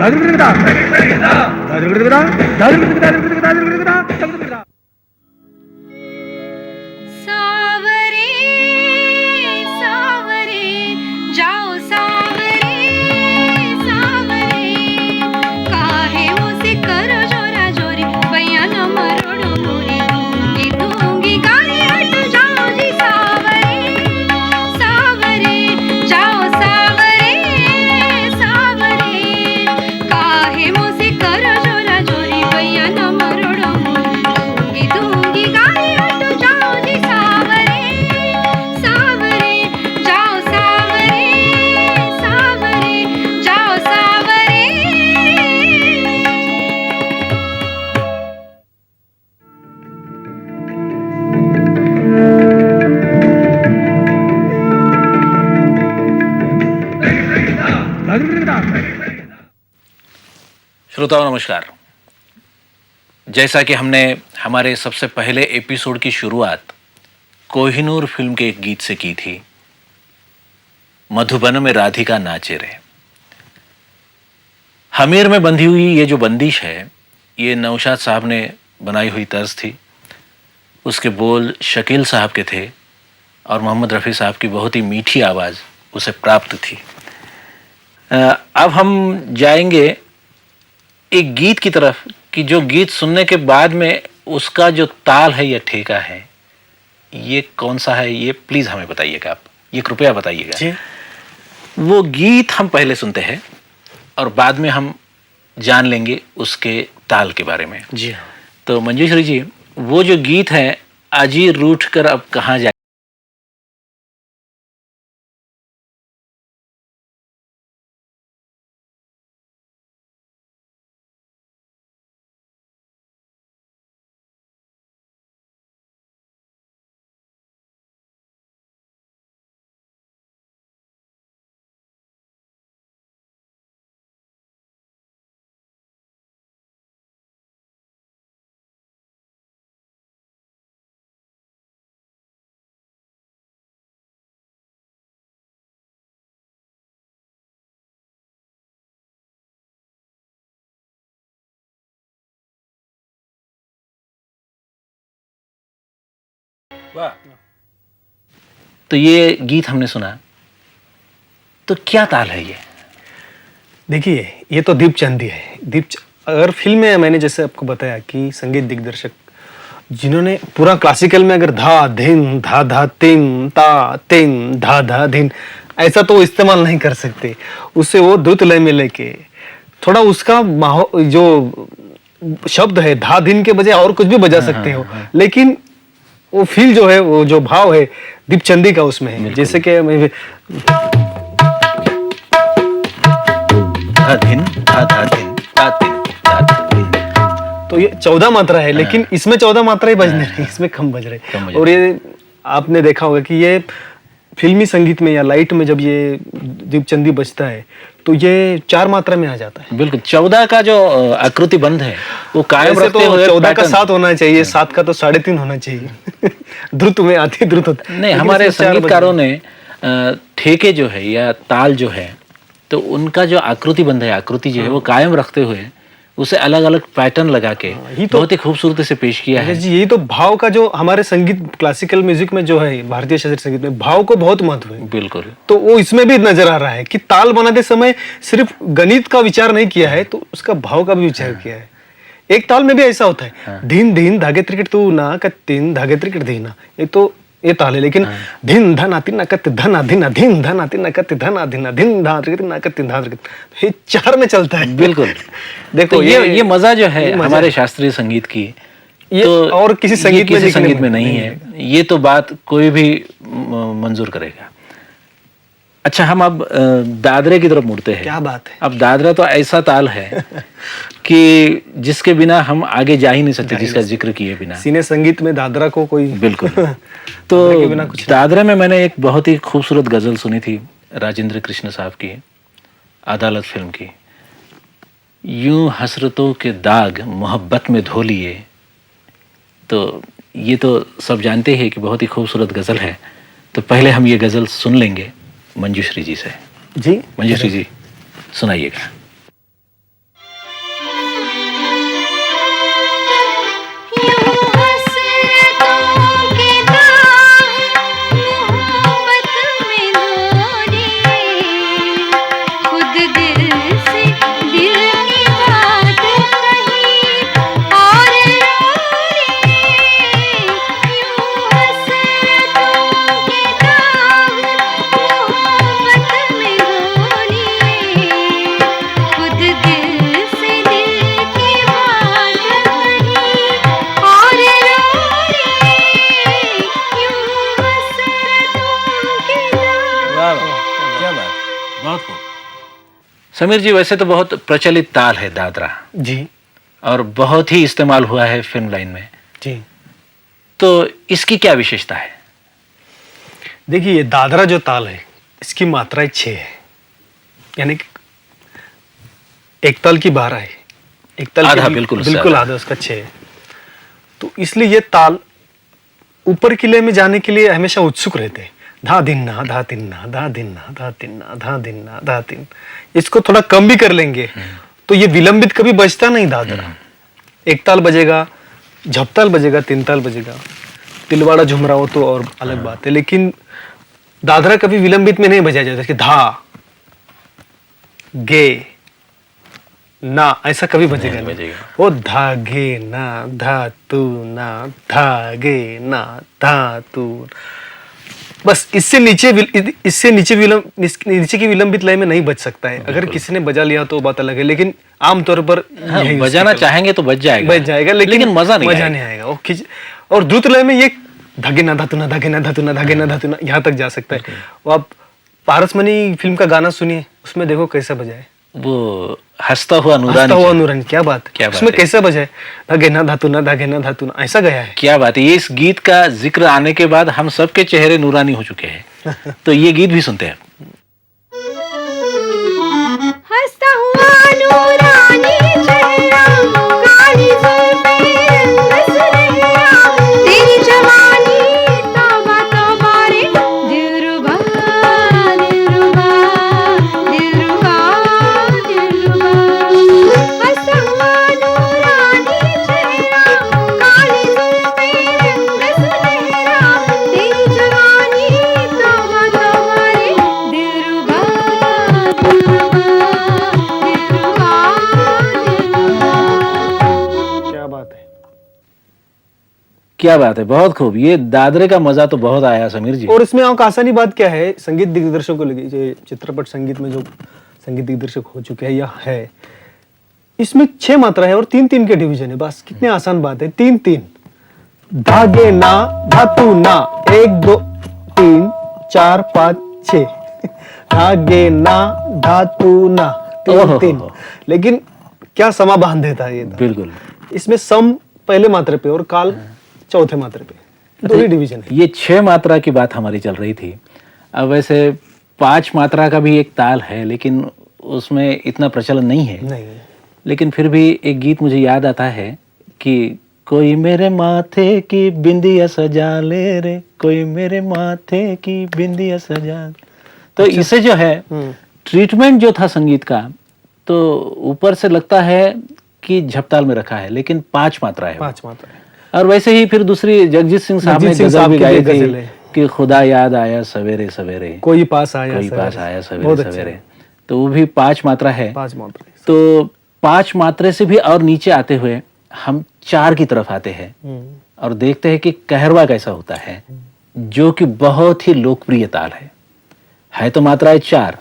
सावरे सावरे जाओ सावरे सावरे काहे मुझसे करो जोरा जोरी भैया न मरोड़ो मोरी दूंगी गाली हट जाओ जी सावरे सावरे जाओ सावरे सावरे काहे मुझसे करो जोरा जोरी भैया न मरोड़ो मोरी दूंगी गाली हट जाओ जी सावरे सावरे जाओ सावरे सावरे जाओ सावरे। श्रोताओं नमस्कार। जैसा कि हमने हमारे सबसे पहले एपिसोड की शुरुआत कोहिनूर फिल्म के एक गीत से की थी, मधुबन में राधिका नाचे रे। हमीर में बंधी हुई ये जो बंदिश है, ये नौशाद साहब ने बनाई हुई तर्ज थी। उसके बोल शकील साहब के थे और मोहम्मद रफ़ी साहब की बहुत ही मीठी आवाज़ उसे प्राप्त थी। अब हम जाएंगे एक गीत की तरफ कि जो गीत सुनने के बाद में उसका जो ताल है या ठेका है, ये कौन सा है, ये प्लीज़ हमें बताइएगा। आप ये कृपया बताइएगा जी। वो गीत हम पहले सुनते हैं और बाद में हम जान लेंगे उसके ताल के बारे में जी। हाँ, तो मंजूश्री जी, वो जो गीत है अजी रूठ कर अब कहाँ जाए। वाह, तो ये गीत हमने सुना, तो क्या ताल है ये? देखिए, ये तो दीपचंदी है। अगर फिल्म में मैंने जैसे आपको बताया कि संगीत दिग्दर्शक जिन्होंने पूरा क्लासिकल में अगर धा धिन धा धा तिन ता तिन धा धा धिन ऐसा तो इस्तेमाल नहीं कर सकते। उससे वो द्रुत लय में लेके थोड़ा उसका जो शब्द है धा धिन के बजाय और कुछ भी बजा सकते हो, लेकिन वो फील जो है, वो जो भाव है दीपचंदी का उसमें है। जैसे कि तो ये 14 मात्रा है, लेकिन इसमें 14 मात्रा ही बजने रही, इसमें कम बज रहे। और ये आपने देखा होगा कि ये फिल्मी संगीत में या लाइट में जब ये दीपचंदी बजता है तो ये 4 मात्रा में आ जाता है। बिल्कुल, 14 का जो आकृति बंध है वो कायम रखते हुए 14 का 7 होना चाहिए, 7 का तो 3.5 होना चाहिए। द्रुत में आती द्रुत होता नहीं। हमारे संगीतकारों ने ठेके जो है या ताल जो है, तो उनका जो आकृति बंध है, आकृति जो है वो कायम रखते हुए उसे अलग अलग पैटर्न लगा के बहुत ही खूबसूरती से पेश किया है जी। यही तो भाव का जो हमारे संगीत क्लासिकल म्यूजिक में जो है, भारतीय शास्त्रीय संगीत में भाव को बहुत महत्व है। बिल्कुल, तो वो इसमें भी नजर आ रहा है कि ताल बनाते समय सिर्फ गणित का विचार नहीं किया है, तो उसका भाव का भी विचार किया है। एक ताल में भी ऐसा होता है, धीन धीन धागे त्रिकट तू ना तीन धागे त्रिकट धीना, एक तो ये ताल है। लेकिन धिन धन आती नकत धन आधिना धिन धन आती नकत धन आधिना धिन धा त्रिकट नकत धा त्रिकट, ये 4 में चलता है। बिल्कुल। देखो तो ये मजा जो है हमारे शास्त्रीय संगीत की, ये तो और किसी संगीत में नहीं है। ये तो बात कोई भी मंजूर करेगा। अच्छा, हम अब दादरे की तरफ मुड़ते हैं। क्या बात है। अब दादरा तो ऐसा ताल है कि जिसके बिना हम आगे जा ही नहीं सकते, जिसका जिक्र किए बिना। सीने संगीत में दादरा को कोई बिल्कुल। तो दादरा में मैंने एक बहुत ही खूबसूरत गजल सुनी थी राजेंद्र कृष्ण साहब की, अदालत फिल्म की। यूं हसरतों के दाग मोहब्बत में धो लिए। तो ये तो सब जानते हैं कि बहुत ही खूबसूरत गजल है। तो पहले हम ये गजल सुन लेंगे मंजूश्री जी से। जी मंजूश्री जी, सुनाइएगा। समीर जी, वैसे तो बहुत प्रचलित ताल है दादरा, जी और बहुत ही इस्तेमाल हुआ है फिल्म लाइन में, जी। तो इसकी क्या विशेषता है? देखिए, ये दादरा जो ताल है इसकी मात्राएं 6 है, यानी कि एक ताल की 12 है, एक ताल आधा, की बिल्कुल उससे बिल्कुल आधा। आधा उसका 6 है। तो इसलिए ये ताल ऊपर किले में जाने के लिए हमेशा उत्सुक रहते हैं। धा दिन ना धा दिन ना धा दिन ना धा दिन ना धा दिन ना धा दिन, इसको थोड़ा कम भी कर लेंगे तो ये विलंबित कभी बजता नहीं दादरा। एक ताल बजेगा, झपताल बजेगा, तीन ताल बजेगा, तिलवाड़ा झुमरा हो तो और अलग बात है, लेकिन दादरा कभी विलंबित में नहीं बजाया जाता कि धा गे ना ऐसा कभी बजेगा नहीं नहीं। बजेगा। वो धागे ना धातु ना धागे ना धातु, बस इससे नीचे नीचे की विलंबित लय में नहीं बज सकता है। अगर किसी ने बजा लिया तो बात अलग है, लेकिन आमतौर पर हाँ, यही बजाना उसकी कला। चाहेंगे तो बज जाएगा, बज जाएगा, लेकिन मजा नहीं मजा आएगा। नहीं आएगा। वो खिंच और द्रुत लय में ये धागे ना धातु ना धागे ना धातु ना धागे ना धातु ना यहाँ तक जा सकता है। वो आप पारसमणि फिल्म का गाना सुनिए, उसमें देखो कैसा बजाए, वो हंसता हुआ हंसता नूरानी हुआ से। नूरानी, क्या बात क्या है, बात उसमें है। कैसा बजाए, धागे ना धातु ना धागे ना धातु ना ऐसा गया है। क्या बात है, ये इस गीत का जिक्र आने के बाद हम सबके चेहरे नूरानी हो चुके हैं। तो ये गीत भी सुनते हैं। हंसता हुआ नूरानी चेहरा, काली जुल्फें रंग सुनहरा, तेरी जवानी तौबा तौबा रे, दिलरुबा दिलरुबा दिलरुबा दिलरुबा। हंसता हुआ नूरानी चेहरा, काली जुल्फें रंग सुनहरा, तेरी जवानी तौबा तौबा रे, दिलरुबा दिलरुबा क्या बात है। क्या बात है, बहुत खूब। ये दादरे का मजा तो बहुत आया समीर जी। और इसमें एक आसानी बात क्या है, संगीत दिग्दर्शक को लगी, जो चित्रपट संगीत में जो संगीत दिग्दर्शक हो चुके हैं या है, इसमें 6 मात्रा है और 3-3 के डिवीजन है। बस कितनी आसान बात है, 3-3 धागे ना धातु ना, 1 2 3 4 5 6 धागे ना धातु ना, 3-3। लेकिन क्या समा बांध देता है ये ताल। बिल्कुल। इसमें सम पहले मात्रे पे और काल चौथे मात्रे पे, दो ही डिवीजन है। ये 6 मात्रा की बात हमारी चल रही थी। अब वैसे 5 मात्रा का भी एक ताल है, लेकिन उसमें इतना प्रचलन नहीं है। नहीं, लेकिन फिर भी एक गीत मुझे याद आता है कि कोई मेरे माथे की बिंदिया सजा ले रे, कोई मेरे माथे की बिंदिया सजा। तो इसे जो है ट्रीटमेंट जो था संगीत का, तो ऊपर से लगता है कि झपताल में रखा है, लेकिन 5 मात्रा है वो। 5 मात्रा है। और वैसे ही फिर दूसरी जगजीत सिंह साहब ने जगजीत सिंह गजल साहब भी की गाई भी गजल थी है। कि खुदा याद आया सवेरे सवेरे, कोई पास आया कोई सवेरे। पास आया बहुत सवेरे अच्छा सवेरे। है। तो वो भी 5 मात्रा है। 5 मात्रा है। तो 5 मात्रे से भी और नीचे आते हुए हम 4 की तरफ आते हैं और देखते हैं कि कहरवा कैसा होता है, जो कि बहुत ही लोकप्रिय ताल है तो मात्राएं 4,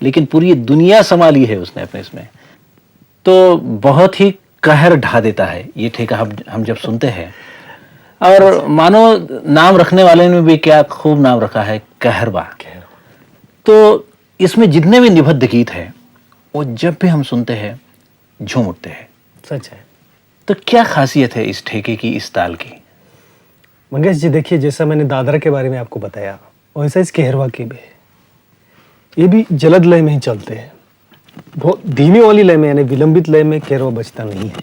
लेकिन पूरी दुनिया संभाली है उसने अपने इसमें। तो बहुत ही कहर ढा देता है ये ठेका हम जब सुनते हैं। और मानो नाम रखने वाले ने भी क्या खूब नाम रखा है, कहरवा। तो इसमें जितने भी निबद्ध गीत हैं वो जब भी हम सुनते हैं झूम उठते हैं। सच है। तो क्या खासियत है इस ठेके की, इस ताल की? मंगेश जी, देखिए, जैसा मैंने दादरा के बारे में आपको बताया, वैसा इस कहरवा के भी है। ये भी जलद लय में ही चलते हैं, बहुत धीमी वाली लय में, यानी विलंबित लय में कहरवा बजता नहीं है।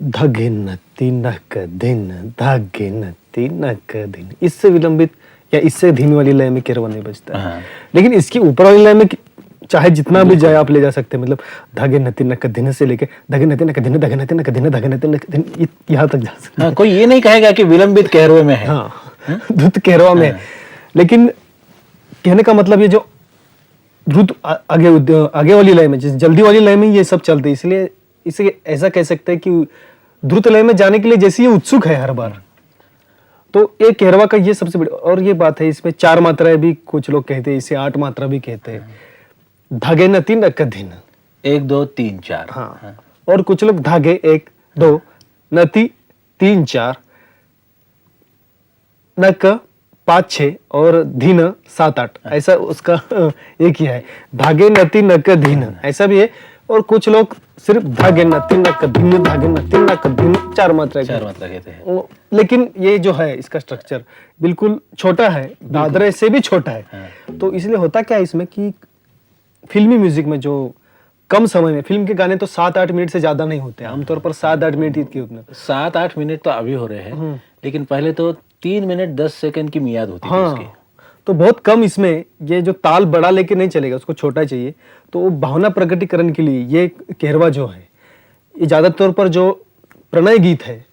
धगिन तिनक दिन, धगिन तिनक दिन, इससे विलंबित या इससे धीमी वाली लय में कहरवा नहीं बजता है। हाँ। लेकिन इसकी ऊपर वाली लय में चाहे जितना भी जाए आप ले जा सकते हैं, मतलब धागे नति नक दिन से लेके धागे नति नक दिन, धागे नति नक दिन, धागे नति नक दिन, यहाँ तक जा सकते हैं। हाँ, कोई ये नहीं कहेगा कि विलंबित कहरवे में है। हाँ, द्रुत कहरवा में। लेकिन कहने का मतलब ये जो द्रुत आगे वाली लय में, जैसे जल्दी वाली लय में ये सब चलते, इसलिए इसे ऐसा कह सकते हैं कि द्रुत लय में जाने के लिए जैसे ये उत्सुक है हर बार, तो ये कहरवा का ये सबसे बड़ी और ये बात है। इसमें 4 मात्राएं भी कुछ लोग कहते हैं, इसे 8 मात्रा भी कहते हैं। धागे नति नक दिन, 1 2 3 4। हाँ, और कुछ लोग धागे 1 2 नति 3 4 नक 5-6 और धीन 7-8 ऐसा उसका एक ही है। धागे नती नक धीन ऐसा भी है। और कुछ लोग सिर्फ धागे नती नक धीन धागे नती नक धीन 4 मात्रा चार मात्रा कहते हैं। लेकिन ये जो है इसका स्ट्रक्चर बिल्कुल छोटा है, दादरे से भी छोटा है। तो इसलिए होता क्या है इसमें कि फिल्मी म्यूजिक में जो कम समय में, फिल्म के गाने तो 7-8 मिनट से ज्यादा नहीं होते, आमतौर पर 7-8 मिनट के उतने 7-8 मिनट तो अभी हो रहे हैं, लेकिन पहले तो 3 मिनट 10 सेकंड की मियाद होती थी उसकी। तो बहुत कम इसमें ये जो ताल बड़ा लेके नहीं चलेगा, उसको छोटा चाहिए। तो वो भावना प्रकटीकरण के लिए ये केरवा जो है, ये ज्यादा तौर पर जो प्रणय गीत है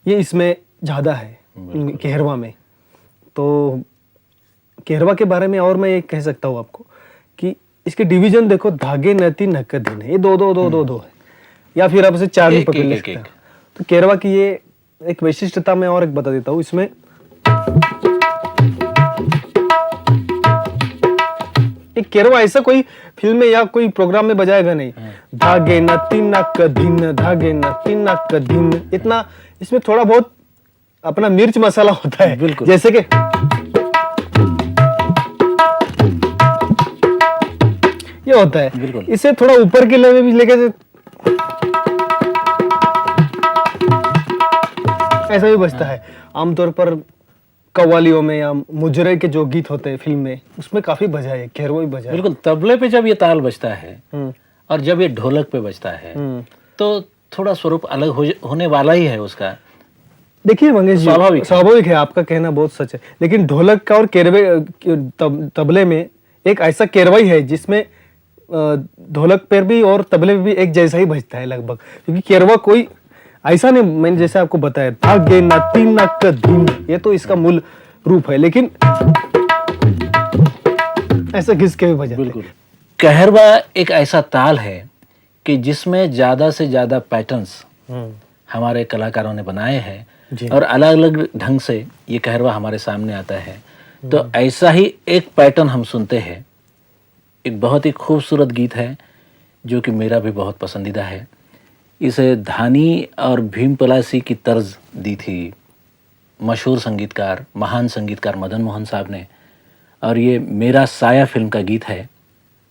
ये इसमें ज्यादा है केरवा में। तो केरवा के बारे में और मैं ये कह सकता हूँ आपको कि इसके डिवीजन देखो, धागे नती नक दिन है, ये 2-2-2-2-2 है, या फिर आप इसे 4 भी पकड़ ले सकते हैं। तो केरवा की ये एक विशिष्टता मैं और एक बता देता हूँ इसमें। एक केरवा ऐसा कोई फिल्म में या कोई प्रोग्राम में बजाएगा नहीं। धागे नती नक दिन धागे नती नक दिन, इतना इसमें थोड़ा बहुत अपना मिर्च मसाला होता है। बिल्कुल। जैसे कि ये होता है, बिल्कुल। इसे थोड़ा ऊपर के लेवल भी लेके ऐसा भी बजता है। आमतौर पर कव्वालियों में या मुजरे के जो गीत होते हैं फिल्म में, उसमें काफी बजा है, केरवा भी बजा है। बिल्कुल। तबले पे जब ये ताल बजता है और जब ये ढोलक पे बजता है तो थोड़ा स्वरूप अलग होने वाला ही है उसका। देखिए मंगेश जी, स्वाभाविक है, आपका कहना बहुत सच है। लेकिन ढोलक का और केरवे तबले में एक ऐसा केरवा ही है जिसमें ढोलक पर भी और तबले पे भी एक जैसा ही बजता है लगभग। क्योंकि केरवा कोई ऐसा नहीं, मैंने जैसे आपको बताया धागे नती नक धीन, ये तो इसका मूल रूप है, लेकिन ऐसा घिस के भी बजाते हैं। बिल्कुल। कहरवा एक ऐसा ताल है कि जिसमें ज्यादा से ज्यादा पैटर्न्स हमारे कलाकारों ने बनाए हैं और अलग अलग ढंग से ये कहरवा हमारे सामने आता है। तो ऐसा ही एक पैटर्न हम सुनते हैं। एक बहुत ही खूबसूरत गीत है जो कि मेरा भी बहुत पसंदीदा है। इसे धानी और भीम पलासी की तर्ज दी थी मशहूर संगीतकार, महान संगीतकार मदन मोहन साहब ने। और ये मेरा साया फिल्म का गीत है,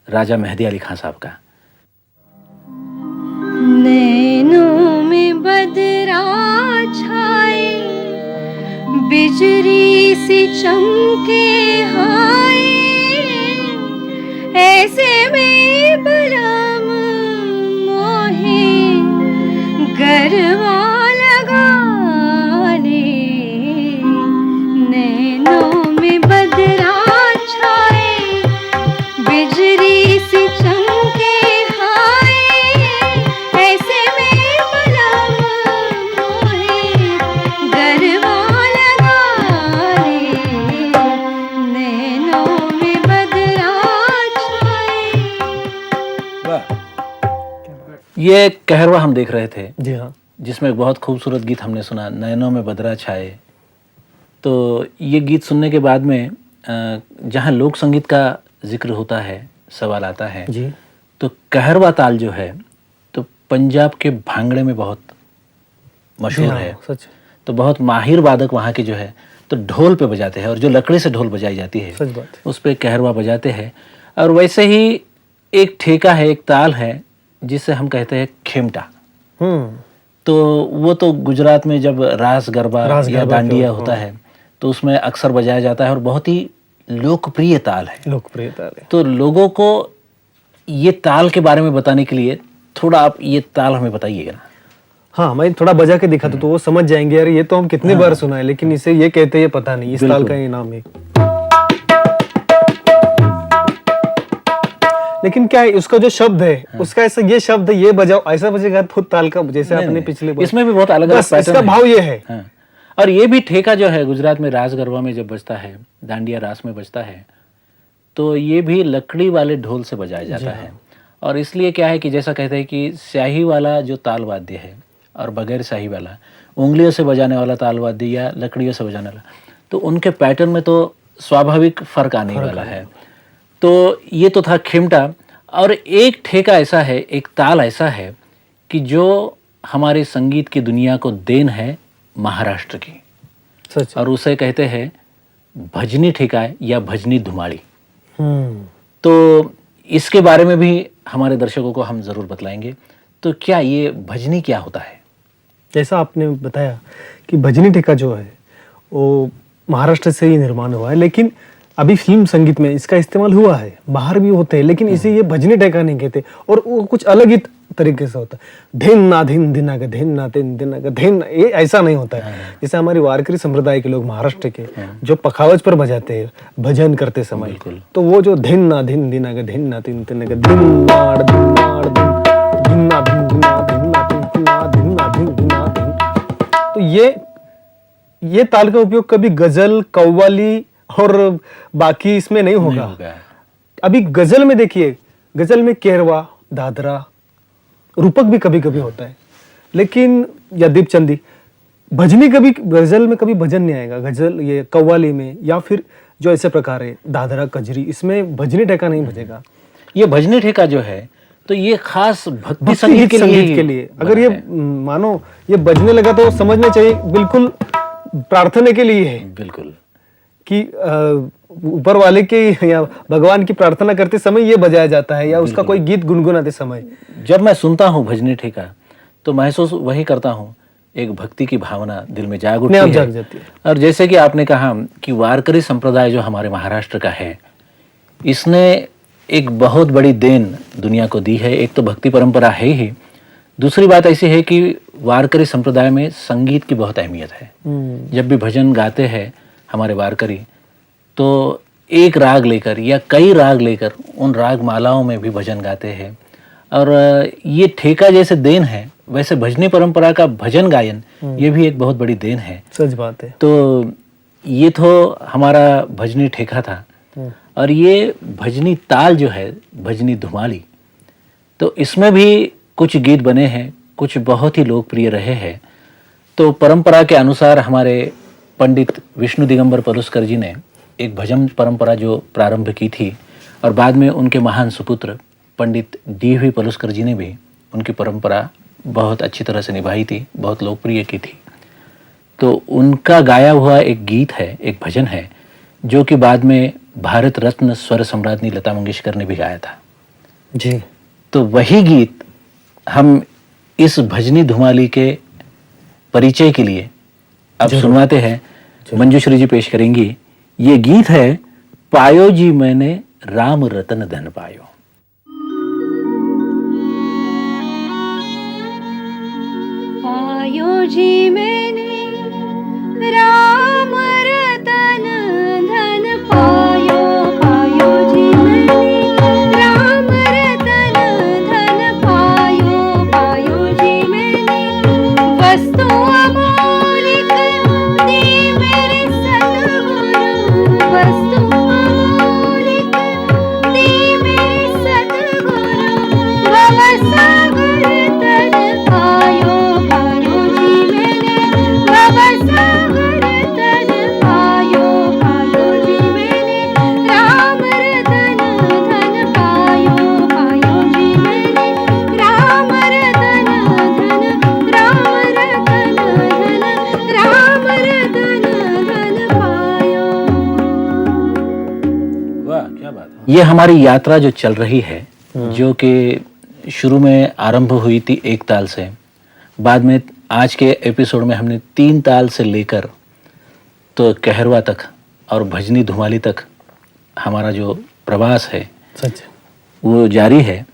राजा मेहदी अली खान साहब का। नैनों में बदरा छाए, बिजली सी चमके हाय, ऐसे में बलम मोहे गरवा लगा ले। नैनों में बदरा छाए, बिजली सी चमके हाय, ऐसे में बलम मोहे गरवा लगा ले। नैनों में बदरा छाए। ये कहरवा हम देख रहे थे, जी हाँ, जिसमें एक बहुत खूबसूरत गीत हमने सुना, नैनों में बदरा छाए। तो ये गीत सुनने के बाद में जहाँ लोक संगीत का जिक्र होता है, सवाल आता है जी। तो कहरवा ताल जो है तो पंजाब के भांगड़े में बहुत मशहूर हाँ, है। सच तो बहुत माहिर वादक वहाँ के जो है तो ढोल पे बजाते हैं, और जो लकड़ी से ढोल बजाई जाती है सच बात है। उस पे कहरवा बजाते हैं। और वैसे ही एक ठेका है, एक ताल है जिसे हम कहते हैं खेमटा। तो वो तो गुजरात में जब रास गरबा या डांडिया होता है तो उसमें अक्सर बजाया जाता है और बहुत ही लोकप्रिय ताल है। लोकप्रिय ताल है। तो लोगों को ये ताल के बारे में बताने के लिए थोड़ा आप ये ताल हमें बताइएगा ना। हाँ, मैं थोड़ा बजा के दिखाता तो वो समझ जाएंगे यार ये तो हम कितनी बार सुना है, लेकिन इसे ये कहते हैं पता नहीं, इस ताल का ये नाम है। लेकिन क्या है उसका जो शब्द है, उसका ऐसा ये शब्द ये बजाओ ऐसा बजेगा तो ताल का, जैसे आपने पिछले इसमें भी बहुत अलग अलग पैटर्न इसका भाव ये है। हाँ। और ये भी ठेका जो है गुजरात में रास गरबा में जब बजता है, डांडिया रास में बजता है, तो ये भी लकड़ी वाले ढोल से बजाया जाता है। और इसलिए क्या है कि जैसा कहते हैं कि स्याही वाला जो ताल वाद्य है और बगैर स्याही वाला, उंगलियों से बजाने वाला ताल वाद्य या लकड़ियों से बजाने वाला, तो उनके पैटर्न में तो स्वाभाविक फर्क आने वाला है। तो ये तो था खेमटा। और एक ठेका ऐसा है, एक ताल ऐसा है कि जो हमारे संगीत की दुनिया को देन है महाराष्ट्र की, सच। और उसे कहते हैं भजनी ठेका या भजनी धुमाड़ी। हम्म। तो इसके बारे में भी हमारे दर्शकों को हम ज़रूर बतलाएंगे। तो क्या ये भजनी क्या होता है? जैसा आपने बताया कि भजनी ठेका जो है वो महाराष्ट्र से ही निर्माण हुआ है, लेकिन अभी फिल्म संगीत में इसका इस्तेमाल हुआ है, बाहर भी होते हैं, लेकिन इसे ये भजनी ठेका नहीं कहते और वो कुछ अलग ही तरीके से होता है। धिन ना धिन धिना का धिन ना धिन धिना का धिन, ये ऐसा नहीं होता है। जैसे हमारी वारकरी संप्रदाय के लोग महाराष्ट्र के जो पखावज पर बजाते हैं भजन करते समय, बिल्कुल। तो वो जो धिन ना धिन धिना का धिन ना धिन धिना का धिन नाड़ धिन नाड़ धिन धिन ना धिन धिना धिन ना धिन धिना धिन ना धिन धिना धिन, तो ये ताल का उपयोग कभी गजल, कव्वाली और बाकी इसमें नहीं होगा। अभी गजल में देखिए, गजल में केरवा, दादरा, रूपक भी कभी कभी होता है, लेकिन या दीपचंदी, भजनी कभी गजल में कभी भजन नहीं आएगा। गजल ये कव्वाली में या फिर जो ऐसे प्रकार है दादरा, कजरी, इसमें भजनी ठेका नहीं बजेगा। ये भजनी ठेका जो है तो ये खास भक्ति भक्ति संगीत के के लिए अगर ये मानो ये बजने लगा तो समझना चाहिए बिल्कुल प्रार्थना के लिए है, बिल्कुल कि ऊपर वाले के या भगवान की प्रार्थना करते समय ये बजाया जाता है या उसका कोई गीत गुनगुनाते समय। जब मैं सुनता हूँ भजनी ठेका तो महसूस वही करता हूँ, एक भक्ति की भावना दिल में जाग उठती जाग है। जाती है। और जैसे कि आपने कहा कि वारकरी संप्रदाय जो हमारे महाराष्ट्र का है, इसने एक बहुत बड़ी देन दुनिया को दी है। एक तो भक्ति परंपरा है ही, दूसरी बात ऐसी है कि वारकरी संप्रदाय में संगीत की बहुत अहमियत है। जब भी भजन गाते हैं हमारे वारकरी तो एक राग लेकर या कई राग लेकर उन राग मालाओं में भी भजन गाते हैं। और ये ठेका जैसे देन है, वैसे भजनी परंपरा का भजन गायन ये भी एक बहुत बड़ी देन है। सच बात है। तो ये तो हमारा भजनी ठेका था। और ये भजनी ताल जो है, भजनी धुमाली, तो इसमें भी कुछ गीत बने हैं, कुछ बहुत ही लोकप्रिय रहे हैं। तो परंपरा के अनुसार हमारे पंडित विष्णु दिगंबर पलुस्कर जी ने एक भजन परंपरा जो प्रारंभ की थी और बाद में उनके महान सुपुत्र पंडित डी.वी. पलुस्कर जी ने भी उनकी परंपरा बहुत अच्छी तरह से निभाई थी, बहुत लोकप्रिय की थी। तो उनका गाया हुआ एक गीत है, एक भजन है, जो कि बाद में भारत रत्न स्वर सम्राज्ञी लता मंगेशकर ने भी गाया था जी। तो वही गीत हम इस भजनी धुमाली के परिचय के लिए अब सुनवाते हैं। मंजूश्री जी पेश करेंगी। ये गीत है पायो जी मैंने राम रतन धन पायो। पायो जी मैंने राम रतन धन पायो, पायो जी मैंने राम रतन धन पायो, पायो जी मैंने वस्तु अमोलिक दी मेरे सद्गुरु, वस्तु अमोलिक दी मेरे सद्गुरु, भवसागर तर पायो, पायो जी मैंने भवसागर तर पायो, पायो जी मैंने राम रतन धन पायो, पायो जी मैंने राम रतन धन, राम रतन धन, राम रतन धन पायो। वाह, क्या बात है। ये हमारी यात्रा जो चल रही है, जो कि शुरू में आरंभ हुई थी एक ताल से, बाद में आज के एपिसोड में हमने 3 ताल से लेकर तो कहरवा तक और भजनी धुमाली तक हमारा जो प्रवास है सच। वो जारी है।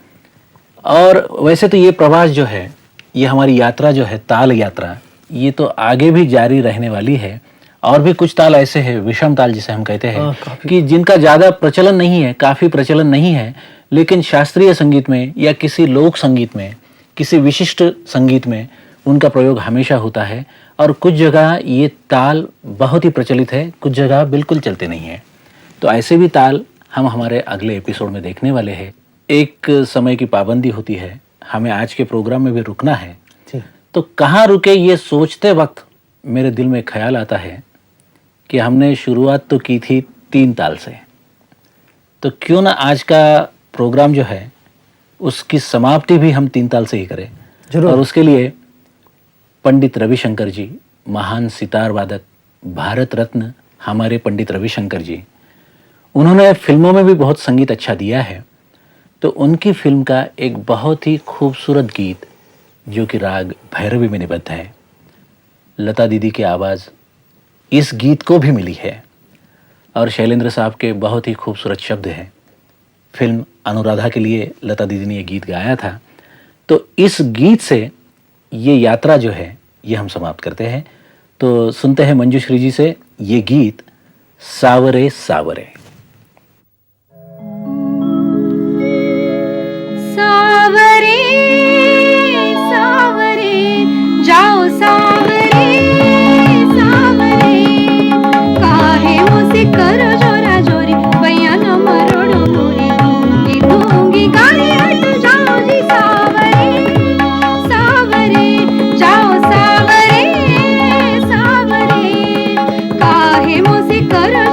और वैसे तो ये प्रवास जो है, ये हमारी यात्रा जो है, ताल यात्रा, ये तो आगे भी जारी रहने वाली है। और भी कुछ ताल ऐसे हैं, विषम ताल जिसे हम कहते हैं, कि जिनका ज़्यादा प्रचलन नहीं है, काफ़ी प्रचलन नहीं है, लेकिन शास्त्रीय संगीत में या किसी लोक संगीत में, किसी विशिष्ट संगीत में उनका प्रयोग हमेशा होता है। और कुछ जगह ये ताल बहुत ही प्रचलित है, कुछ जगह बिल्कुल चलते नहीं हैं। तो ऐसे भी ताल हम हमारे अगले एपिसोड में देखने वाले हैं। एक समय की पाबंदी होती है, हमें आज के प्रोग्राम में भी रुकना है। तो कहाँ रुके ये सोचते वक्त मेरे दिल में ख्याल आता है कि हमने शुरुआत तो की थी 3 ताल से, तो क्यों ना आज का प्रोग्राम जो है उसकी समाप्ति भी हम 3 ताल से ही करें। और उसके लिए पंडित रविशंकर जी, महान सितार वादक, भारत रत्न हमारे पंडित रविशंकर जी, उन्होंने फिल्मों में भी बहुत संगीत अच्छा दिया है। तो उनकी फिल्म का एक बहुत ही खूबसूरत गीत जो कि राग भैरवी में निबद्ध है, लता दीदी की आवाज़ इस गीत को भी मिली है और शैलेंद्र साहब के बहुत ही खूबसूरत शब्द हैं। फिल्म अनुराधा के लिए लता दीदी ने ये गीत गाया था। तो इस गीत से ये यात्रा जो है ये हम समाप्त करते हैं। तो सुनते हैं मंजूश्री जी से ये गीत सावरे सावरे। सावरे सावरे जाओ सावरे सावरे, काहे मुझसे करो जोरा जोरी, भैया न मरोड़ो मोरी, दूंगी दूंगी गाली हट जाओ जी सावरे सावरे, जाओ सावरे सावरे, काहे मुझसे करो